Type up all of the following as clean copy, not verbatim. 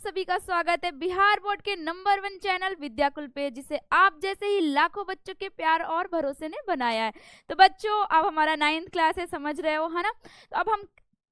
सभी का स्वागत है बिहार बोर्ड के नंबर 1 चैनल विद्याकुल पे, जिसे आप जैसे ही लाखों बच्चों के प्यार और भरोसे ने बनाया है। तो बच्चों, अब हमारा 9th क्लास है, समझ रहे हो है ना। तो अब हम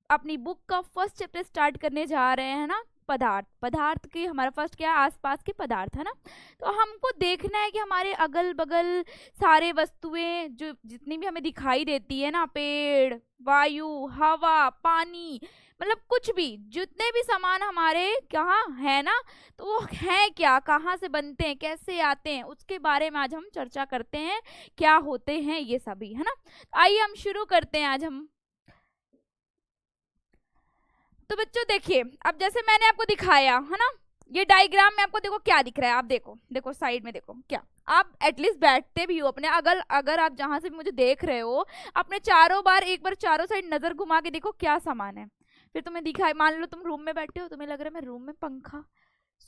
अपनी बुक का फर्स्ट चैप्टर स्टार्ट करने जा रहे हैं ना, पदार्थ। पदार्थ की हमारा फर्स्ट क्या है, आसपास के पदार्थ है ना। तो हमको देखना है कि हमारे अगल बगल सारे वस्तुएं जो जितनी भी हमें दिखाई देती है ना, पेड़, वायु, हवा, पानी, मतलब कुछ भी जितने भी सामान हमारे कहाँ है ना, तो वो है क्या, कहाँ से बनते हैं, कैसे आते हैं, उसके बारे में आज हम चर्चा करते हैं। क्या होते हैं ये सभी, है ना। आइए हम शुरू करते हैं आज हम। तो बच्चों देखिए, अब जैसे मैंने आपको दिखाया है ना, ये डायग्राम में आपको देखो क्या दिख रहा है। आप देखो, देखो साइड में देखो क्या, आप एटलीस्ट बैठते भी हो अपने, अगर आप जहां से मुझे देख रहे हो, अपने एक बार चारों साइड नजर घुमा के देखो क्या सामान है। फिर तुम्हें दिखाई, मान लो तुम रूम में बैठे हो, तुम्हें लग रहा है मैं रूम में पंखा,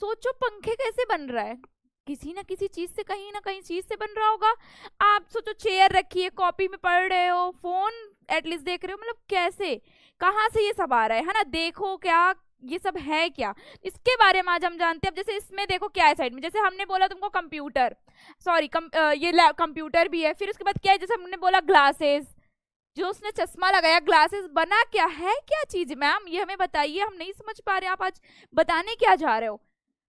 सोचो पंखे कैसे बन रहा है, किसी ना किसी चीज से, कहीं ना कहीं चीज से बन रहा होगा। आप सोचो चेयर रखी है, कॉपी में पढ़ रहे हो, फोन एटलीस्ट देख रहे हो, मतलब कैसे, कहाँ से ये सब आ रहा है ना। देखो क्या ये सब है क्या, इसके बारे में आज हम जानते हैं। अब जैसे इसमें देखो क्या है साइड में, जैसे हमने बोला तुमको कंप्यूटर, सॉरी ये कंप्यूटर भी है। फिर उसके बाद क्या है, जैसे हमने बोला ग्लासेस, जो उसने चश्मा लगाया, ग्लासेस बना क्या है, क्या चीज मैम ये हमें बताइए, हम नहीं समझ पा रहे, आप आज बताने क्या जा रहे हो।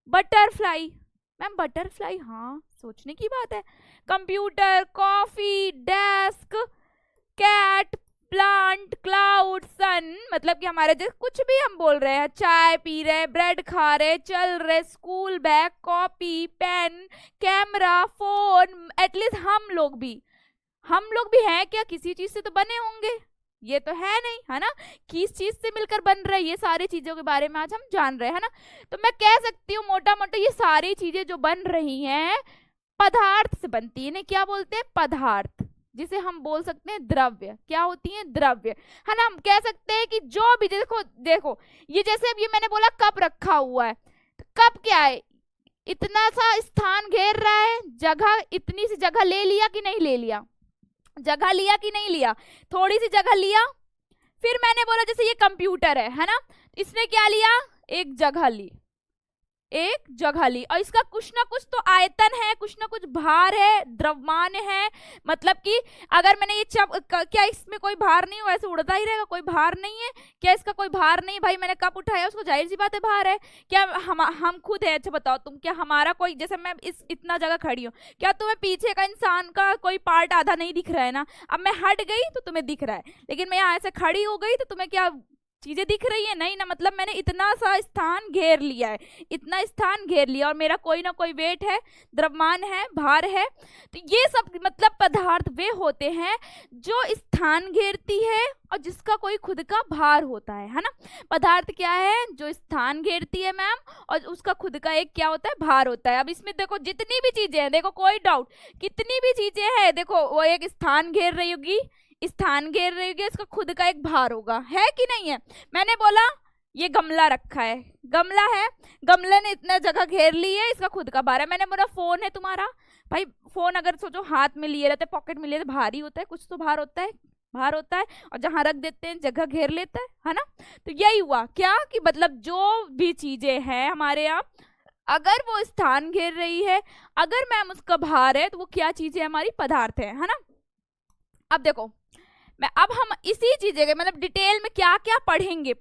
बटरफ्लाई मैम, बटरफ्लाई, हाँ सोचने की बात है। Computer, coffee, desk, cat, plant, cloud, sun, मतलब कि हमारे जैसे कुछ भी हम बोल रहे हैं, चाय पी रहे, ब्रेड खा रहे, चल रहे, school bag, copy, pen, camera, phone, at least हम लोग भी हैं क्या, किसी चीज से तो बने होंगे, ये तो है नहीं है ना, किस चीज से मिलकर बन रहे हैं, ये सारी चीजों के बारे में आज हम जान रहे हैं ना। तो मैं कह सकती हूँ मोटा मोटा ये सारी चीजें जो बन रही हैं पदार्थ से बनती है, इन्हें क्या बोलते हैं, पदार्थ, जिसे हम बोल सकते हैं द्रव्य। क्या होती है, द्रव्य, है ना। हम कह सकते हैं कि जो भी, देखो देखो ये जैसे अब ये मैंने बोला कप रखा हुआ है, तो कप क्या है, इतना सा स्थान घेर रहा है, जगह, इतनी सी जगह ले लिया कि नहीं ले लिया, जगह लिया कि नहीं लिया, थोड़ी सी जगह लिया। फिर मैंने बोला जैसे ये कंप्यूटर है ना, इसने क्या लिया, एक जगह ली, और इसका कुछ ना कुछ तो आयतन है, कुछ ना कुछ भार है, द्रव्यमान है। मतलब कि अगर मैंने ये क्या इसमें कोई भार नहीं हो, ऐसे उड़ता ही रहेगा, कोई भार नहीं है क्या, इसका कोई भार नहीं। भाई मैंने कप उठाया, उसको जाहिर सी बात है भार है। क्या हम खुद है, अच्छा बताओ तुम, क्या हमारा कोई, जैसे मैं इतना जगह खड़ी हूँ, क्या तुम्हें पीछे का इंसान का कोई पार्ट आधा नहीं दिख रहा है ना। अब मैं हट गई तो तुम्हें दिख रहा है, लेकिन मैं यहाँ से खड़ी हो गई तो तुम्हें क्या चीजें दिख रही है, नहीं ना। मतलब मैंने इतना सा स्थान घेर लिया है, इतना स्थान घेर लिया, और मेरा कोई ना कोई वेट है, द्रव्यमान है, भार है। तो ये सब मतलब पदार्थ वे होते हैं जो स्थान घेरती है और जिसका कोई खुद का भार होता है ना। पदार्थ क्या है, जो स्थान घेरती है मैम, और उसका खुद का एक क्या होता है, भार होता है। अब इसमें देखो जितनी भी चीजें हैं, देखो कोई डाउट, कितनी भी चीजें हैं, देखो वो एक स्थान घेर रही होगी, इसका खुद का एक भार होगा, है कि नहीं है। मैंने बोला ये गमला रखा है, गमला है, गमले ने इतना जगह घेर ली है, इसका खुद का भार है। मैंने बोला फोन है तुम्हारा, भाई फोन अगर सोचो हाथ में लिए रहते, पॉकेट में लिए रहते, भारी होता है, कुछ तो भार होता है, और जहां रख देते हैं जगह घेर लेता है ना। तो यही हुआ क्या कि मतलब जो भी चीजें हैं हमारे यहाँ, अगर वो स्थान घेर रही है, अगर मैम उसका भार है, तो वो क्या चीजें हमारी पदार्थ है ना। अब देखो अब हम इसी चीजें के मतलब डिटेल में क्या क्या पढ़ेंगे